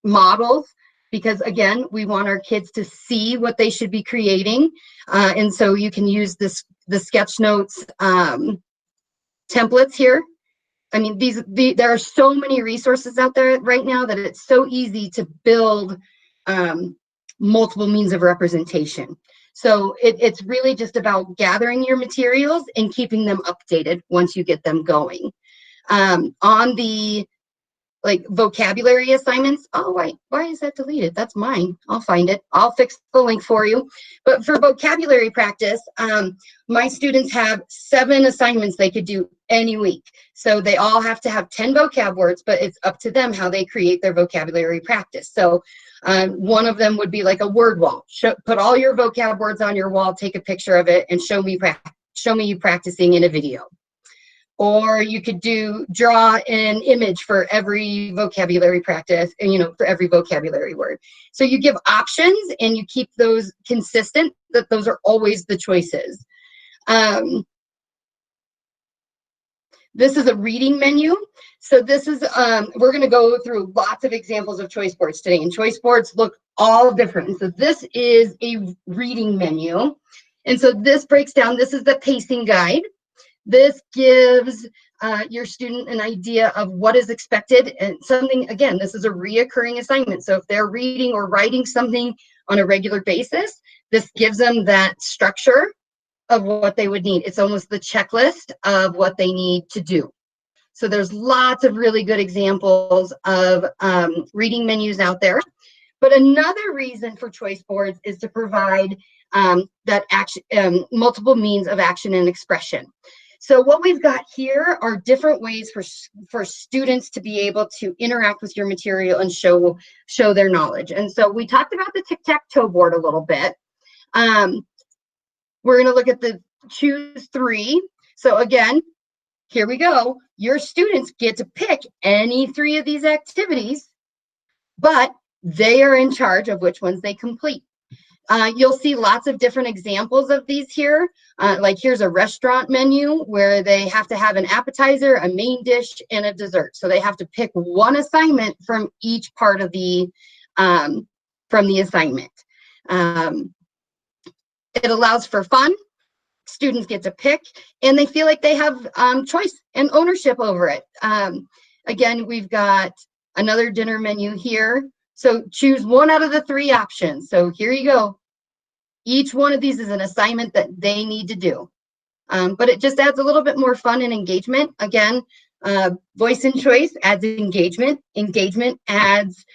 models, because again, we want our kids to see what they should be creating. And so you can use the sketch notes templates here. I mean, there are so many resources out there right now that it's so easy to build multiple means of representation. So it's really just about gathering your materials and keeping them updated once you get them going. On the vocabulary assignments, oh wait, why is that deleted? That's mine. I'll find it. I'll fix the link for you. But for vocabulary practice, my students have 7 assignments they could do any week. So they all have to have 10 vocab words, but it's up to them how they create their vocabulary practice. So one of them would be like a word wall. Put all your vocab words on your wall, take a picture of it, and show me you practicing in a video. Or you could draw an image for every vocabulary practice, and for every vocabulary word. So you give options and you keep those consistent, that those are always the choices. This is a reading menu. So this is, we're gonna go through lots of examples of choice boards today, and choice boards look all different. And so this is a reading menu. And so this breaks down, this is the pacing guide. This gives your student an idea of what is expected, and something, again, this is a reoccurring assignment. So if they're reading or writing something on a regular basis, this gives them that structure of what they would need. It's almost the checklist of what they need to do. So there's lots of really good examples of reading menus out there. But another reason for choice boards is to provide that action, multiple means of action and expression. So what we've got here are different ways for students to be able to interact with your material and show their knowledge. And so we talked about the tic-tac-toe board a little bit. We're going to look at the choose 3. So again, here we go. Your students get to pick any 3 of these activities, but they are in charge of which ones they complete. You'll see lots of different examples of these here. Like here's a restaurant menu where they have to have an appetizer, a main dish, and a dessert. So they have to pick one assignment from each part of the assignment. It allows for fun. Students get to pick, and they feel like they have choice and ownership over it. Again, we've got another dinner menu here. So choose one out of the 3 options. So here you go. Each one of these is an assignment that they need to do. But it just adds a little bit more fun and engagement. Again, voice and choice adds engagement. Engagement adds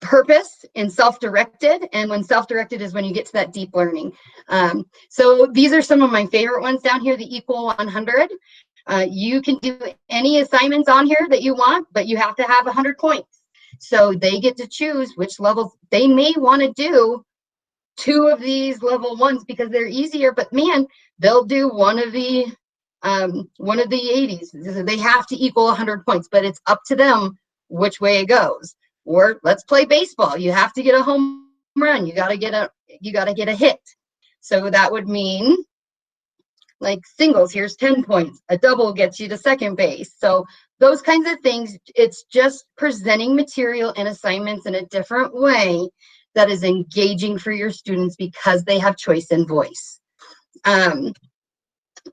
purpose and self-directed. And when self-directed is when you get to that deep learning. So these are some of my favorite ones down here, the Equal 100. You can do any assignments on here that you want, but you have to have 100 points. So they get to choose which levels they may want to do. 2 of these level 1s because they're easier, but man, they'll do one of the 80s. They have to equal 100 points, but it's up to them which way it goes. Or let's play baseball. You have to get a home run. You got to get a hit. So that would mean like singles, here's 10 points. A double gets you to second base. So those kinds of things, it's just presenting material and assignments in a different way that is engaging for your students because they have choice and voice.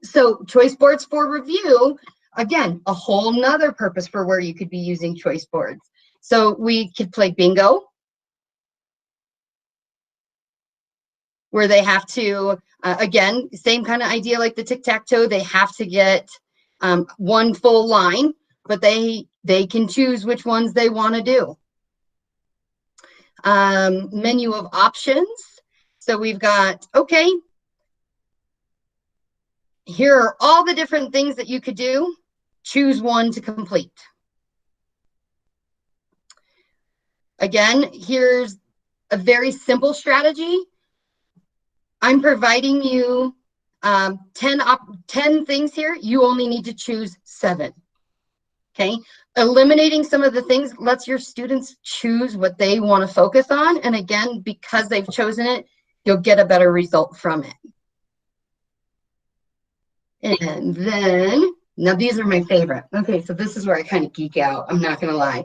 So choice boards for review, again, a whole nother purpose for where you could be using choice boards. So we could play bingo, where they have to, again, same kind of idea like the tic-tac-toe, they have to get one full line, but they can choose which ones they want to do. Menu of options. So we've got, okay, here are all the different things that you could do. Choose one to complete. Again, here's a very simple strategy. I'm providing you 10 things here. You only need to choose 7. Okay, eliminating some of the things lets your students choose what they want to focus on. And again, because they've chosen it, you'll get a better result from it. And then, now these are my favorite. Okay, so this is where I kind of geek out. I'm not going to lie.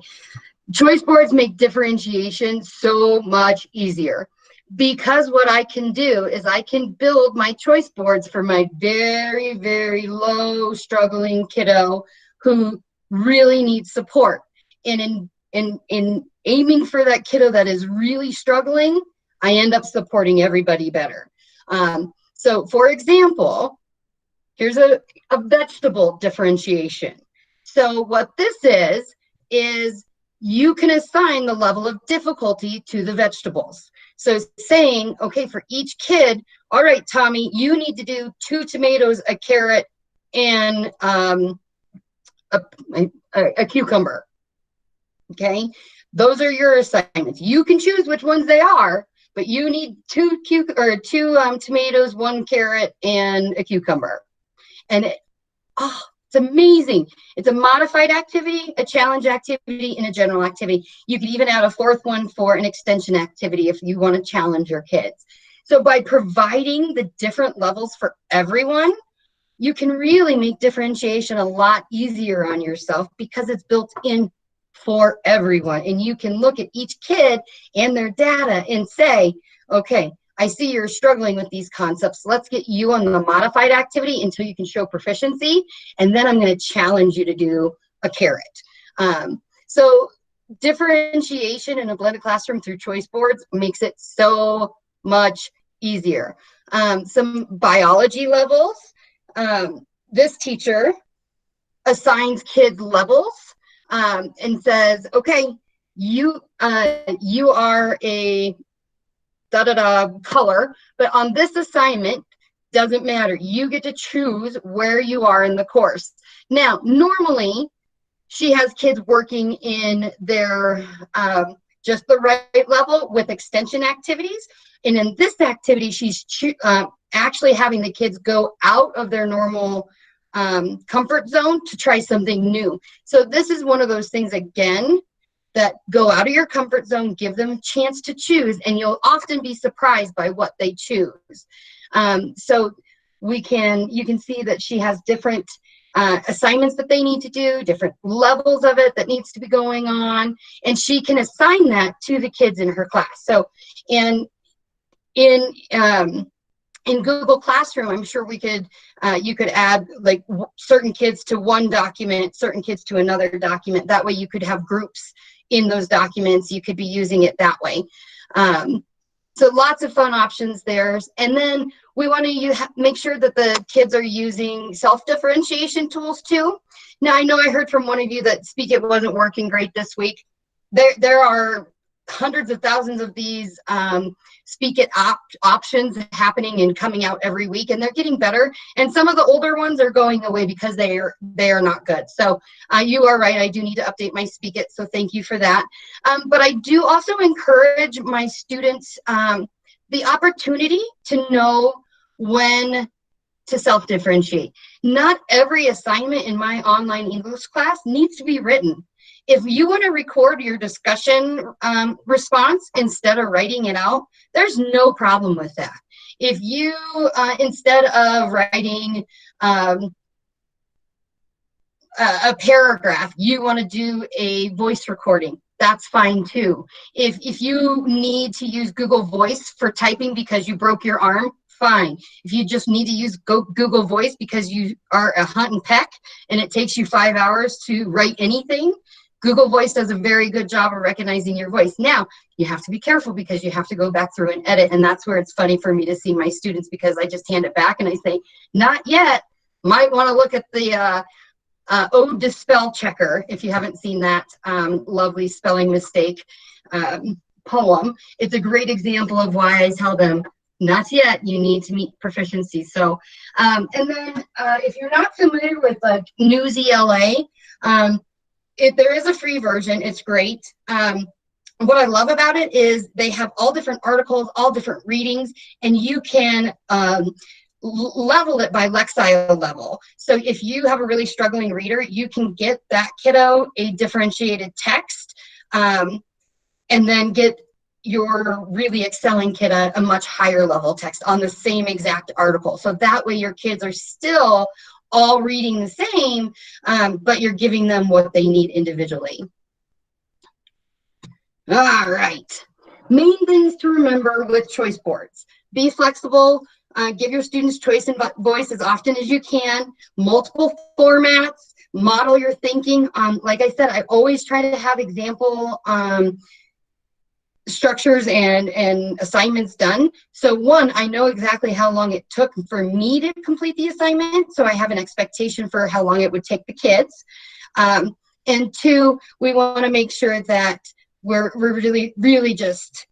Choice boards make differentiation so much easier because what I can do is I can build my choice boards for my very, very low struggling kiddo who really needs support. And in aiming for that kiddo that is really struggling, I end up supporting everybody better. So for example, here's a vegetable differentiation. So what this is you can assign the level of difficulty to the vegetables. So saying, okay, for each kid, all right, Tommy, you need to do 2 tomatoes, a carrot, and a cucumber. Okay, those are your assignments. You can choose which ones they are, but you need 2 tomatoes, 1 carrot, and a cucumber. And it's amazing. It's a modified activity, a challenge activity, and a general activity. You could even add a 4th one for an extension activity if you want to challenge your kids. So by providing the different levels for everyone, you can really make differentiation a lot easier on yourself because it's built in for everyone. And you can look at each kid and their data and say, okay, I see you're struggling with these concepts. Let's get you on the modified activity until you can show proficiency. And then I'm going to challenge you to do a carrot. So differentiation in a blended classroom through choice boards makes it so much easier. Some biology levels. This teacher assigns kids levels and says, okay, you are a color, but on this assignment, doesn't matter. You get to choose where you are in the course. Now, normally, she has kids working in their just the right level with extension activities. And in this activity, she's actually having the kids go out of their normal comfort zone to try something new. So this is one of those things, again, that go out of your comfort zone, give them a chance to choose, and you'll often be surprised by what they choose. So you can see that she has different assignments that they need to do, different levels of it that needs to be going on, and she can assign that to the kids in her class. So in Google Classroom, I'm sure you could add like certain kids to one document, certain kids to another document. That way you could have groups in those documents. You could be using it that way. So lots of fun options there. And then we want to make sure that the kids are using self-differentiation tools too. Now, I know I heard from one of you that Speak-It wasn't working great this week. There are hundreds of thousands of these Speak-It options happening and coming out every week, and they're getting better. And some of the older ones are going away because they are not good. So you are right. I do need to update my Speak-It. So thank you for that. But I do also encourage my students the opportunity to know when to self-differentiate. Not every assignment in my online English class needs to be written. If you want to record your discussion response instead of writing it out, there's no problem with that. If you, instead of writing a paragraph, you want to do a voice recording, that's fine too. If you need to use Google Voice for typing because you broke your arm, fine. If you just need to use Google Voice because you are a hunt and peck and it takes you 5 hours to write anything, Google Voice does a very good job of recognizing your voice. Now, you have to be careful because you have to go back through and edit, and that's where it's funny for me to see my students because I just hand it back and I say, not yet. Might want to look at the Ode to Spell Checker if you haven't seen that lovely spelling mistake poem. It's a great example of why I tell them, not yet, you need to meet proficiency. So, and then if you're not familiar with Newsela, there is a free version. It's great. What I love about it is they have all different articles, all different readings, and you can level it by Lexile level. So if you have a really struggling reader, you can get that kiddo a differentiated text, and then get your really excelling kid a much higher level text on the same exact article. So that way your kids are still all reading the same, but you're giving them what they need individually. All right. Main things to remember with choice boards. Be flexible. Give your students choice and voice as often as you can. Multiple formats. Model your thinking. Like I said, I always try to have example structures and assignments done. So one, I know exactly how long it took for me to complete the assignment, so I have an expectation for how long it would take the kids. And two, we want to make sure that we're really just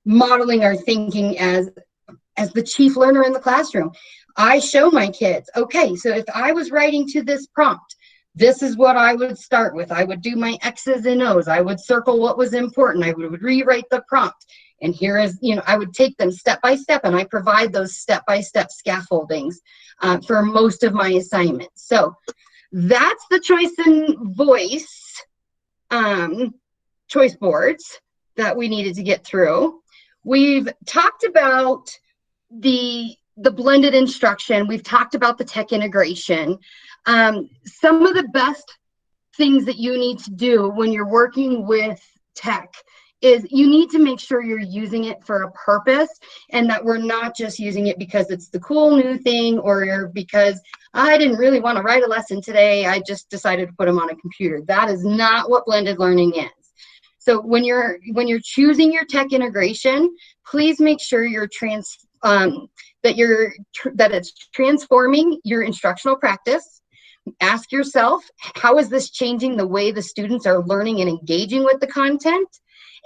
modeling our thinking as the chief learner in the classroom. I show my kids, okay, so if I was writing to this prompt, this is what I would start with. I would do my X's and O's. I would circle what was important. I would rewrite the prompt. And here is, I would take them step by step, and I provide those step-by-step scaffoldings for most of my assignments. So that's the choice and voice choice boards that we needed to get through. We've talked about the blended instruction. We've talked about the tech integration. Some of the best things that you need to do when you're working with tech is you need to make sure you're using it for a purpose and that we're not just using it because it's the cool new thing or because I didn't really want to write a lesson today. I just decided to put them on a computer. That is not what blended learning is. So when you're choosing your tech integration, please make sure that it's transforming your instructional practice. Ask yourself, how is this changing the way the students are learning and engaging with the content?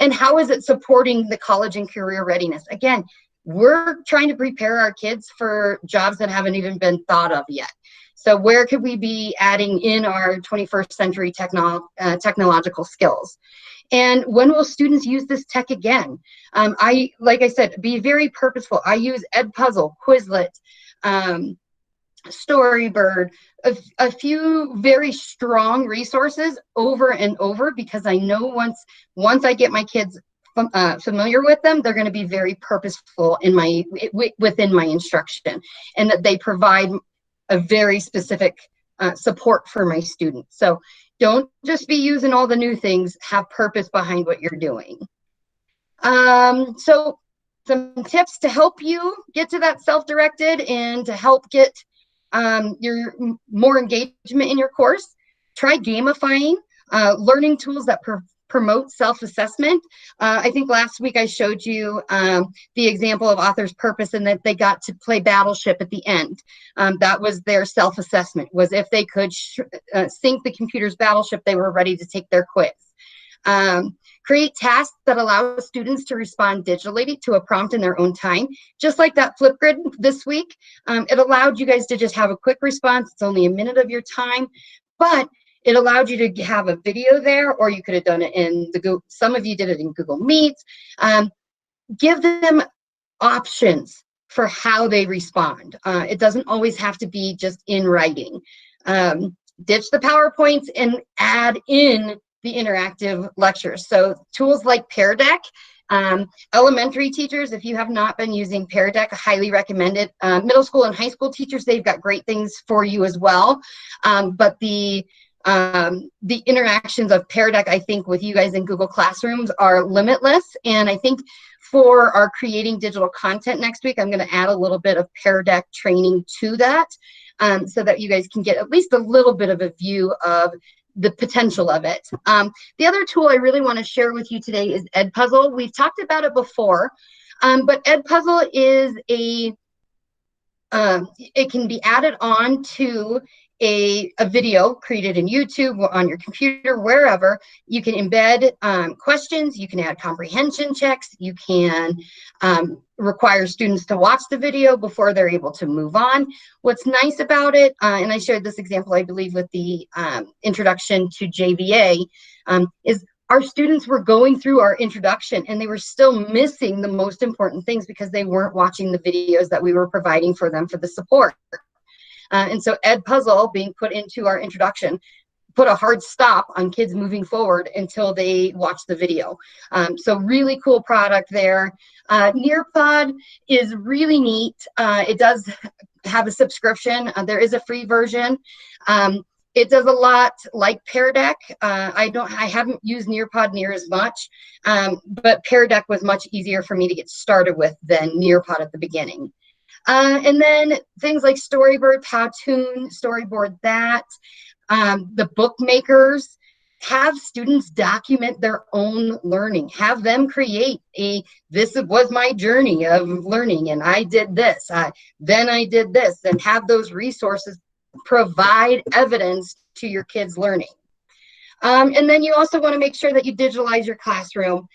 And how is it supporting the college and career readiness? Again, we're trying to prepare our kids for jobs that haven't even been thought of yet. So where could we be adding in our 21st century technological skills? And when will students use this tech again? Like I said, be very purposeful. I use Edpuzzle, Quizlet, Storybird, a few very strong resources over and over, because I know once I get my kids familiar with them, they're going to be very purposeful in within my instruction, and that they provide a very specific support for my students. So don't just be using all the new things, have purpose behind what you're doing. So some tips to help you get to that self-directed and to help get your more engagement in your course. Try gamifying, learning tools that promote self-assessment. I think last week I showed you the example of Author's Purpose, and that they got to play Battleship at the end. That was their self-assessment, was if they could sink the computer's battleship, they were ready to take their quiz. Create tasks that allow students to respond digitally to a prompt in their own time. Just like that Flipgrid this week, it allowed you guys to just have a quick response. It's only a minute of your time, but it allowed you to have a video there, or you could have done it in the Google. Some of you did it in Google Meets. Give them options for how they respond. It doesn't always have to be just in writing. Ditch the PowerPoints and add in the interactive lectures. So tools like Pear Deck, elementary teachers, if you have not been using Pear Deck, I highly recommend it. Middle school and high school teachers, they've got great things for you as well. But the interactions of Pear Deck, I think, with you guys in Google Classrooms are limitless. And I think for our creating digital content next week, I'm going to add a little bit of Pear Deck training to that, so that you guys can get at least a little bit of a view of the potential of it. The other tool I really want to share with you today is Edpuzzle. We've talked about it before, but Edpuzzle is it can be added on to a video created in YouTube or on your computer, wherever. You can embed questions, you can add comprehension checks, you can require students to watch the video before they're able to move on. What's nice about it, and I shared this example, I believe, with the introduction to JVA, is our students were going through our introduction and they were still missing the most important things because they weren't watching the videos that we were providing for them for the support. And so Edpuzzle being put into our introduction put a hard stop on kids moving forward until they watch the video. So really cool product there. Nearpod is really neat. It does have a subscription. There is a free version. It does a lot like Pear Deck. I haven't used Nearpod near as much, but Pear Deck was much easier for me to get started with than Nearpod at the beginning. And then things like Storybird, Powtoon, Storyboard that. The bookmakers, have students document their own learning. Have them create this was my journey of learning, and I did this, then I did this, and have those resources provide evidence to your kids' learning. And then you also want to make sure that you digitalize your classroom.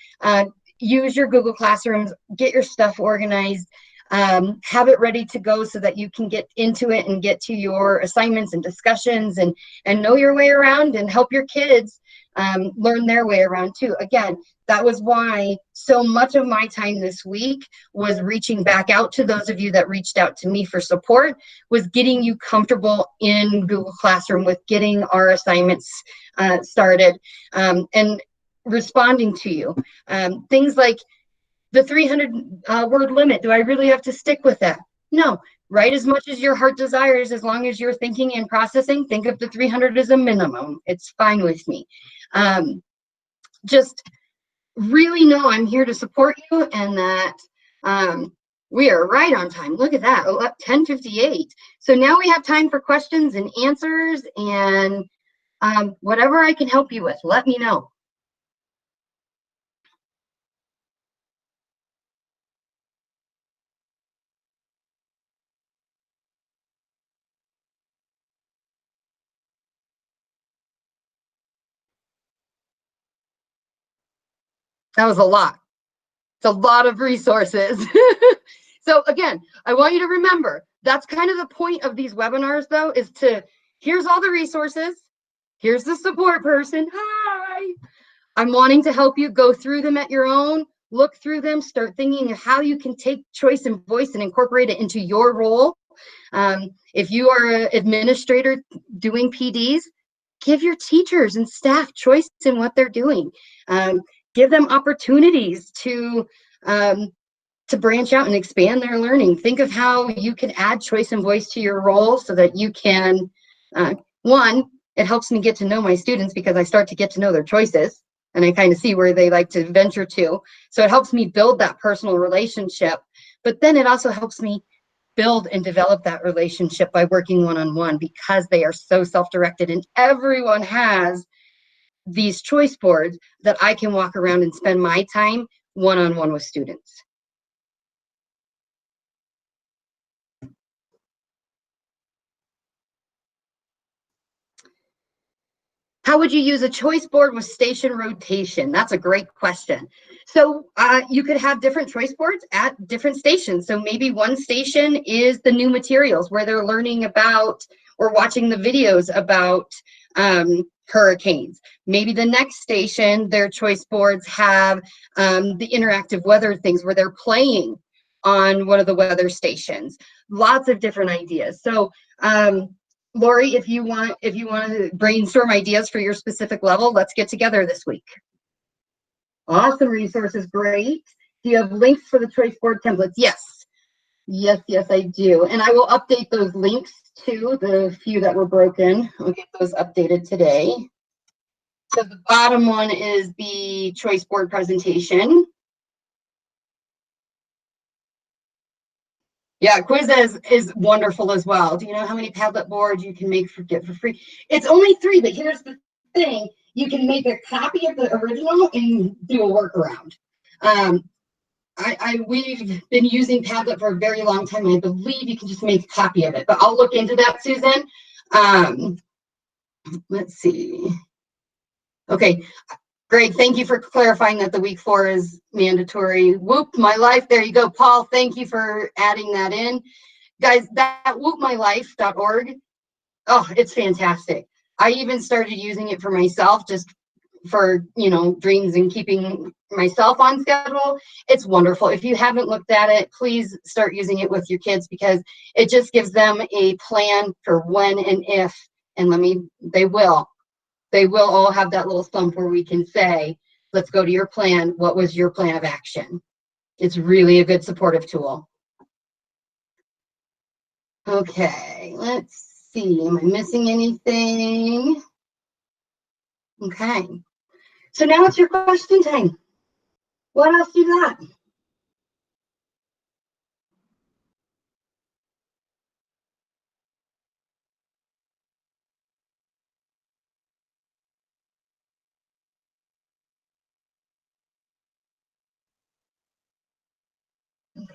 Use your Google Classrooms, get your stuff organized. Have it ready to go so that you can get into it and get to your assignments and discussions and know your way around and help your kids learn their way around too. Again, that was why so much of my time this week was reaching back out to those of you that reached out to me for support, was getting you comfortable in Google Classroom with getting our assignments started and responding to you. Things like the 300 word limit. Do I really have to stick with that? No. Write as much as your heart desires, as long as you're thinking and processing. Think of the 300 as a minimum. It's fine with me. Just really know I'm here to support you, and that we are right on time. Look at that, 10:58. So now we have time for questions and answers, and whatever I can help you with, let me know. That was a lot. It's a lot of resources. So again, I want you to remember, that's kind of the point of these webinars though, is to, here's all the resources. Here's the support person. Hi. I'm wanting to help you go through them at your own, look through them, start thinking of how you can take choice and voice and incorporate it into your role. If you are an administrator doing PDs, give your teachers and staff choice in what they're doing. Give them opportunities to branch out and expand their learning. Think of how you can add choice and voice to your role so that you can, one, it helps me get to know my students because I start to get to know their choices and I kind of see where they like to venture to. So it helps me build that personal relationship, but then it also helps me build and develop that relationship by working one-on-one because they are so self-directed and everyone has these choice boards that I can walk around and spend my time one-on-one with students. How would you use a choice board with station rotation? That's a great question. So you could have different choice boards at different stations. So maybe one station is the new materials where they're learning about or watching the videos about hurricanes. Maybe the next station, their choice boards have the interactive weather things where they're playing on one of the weather stations. Lots of different ideas. So Lori, if you want to brainstorm ideas for your specific level, let's get together this week. Awesome resources, great. Do you have links for the choice board templates? Yes. Yes, I do. And I will update those links to the few that were broken. I'll get those updated today. So the bottom one is the choice board presentation. Yeah, Quizizz is wonderful as well. Do you know how many Padlet boards you can make get for free? It's only 3, but here's the thing. You can make a copy of the original and do a workaround. We've been using Padlet for a very long time, and I believe you can just make a copy of it, but I'll look into that, Susan. Let's see. Okay. Great. Thank you for clarifying that the week 4 is mandatory. Whoop my life. There you go. Paul, thank you for adding that in. Guys, that whoopmylife.org, oh, it's fantastic. I even started using it for myself just for, dreams and keeping myself on schedule. It's wonderful. If you haven't looked at it, please start using it with your kids because it just gives them a plan for when and if, and they will all have that little thump where we can say, let's go to your plan. What was your plan of action? It's really a good supportive tool. Okay, let's see. Am I missing anything? Okay. So now it's your question time. What else you got?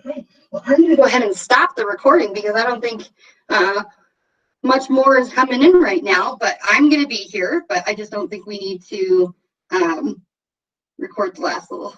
Okay. Well, I'm going to go ahead and stop the recording because I don't think much more is coming in right now, but I'm going to be here, but I just don't think we need to record the last little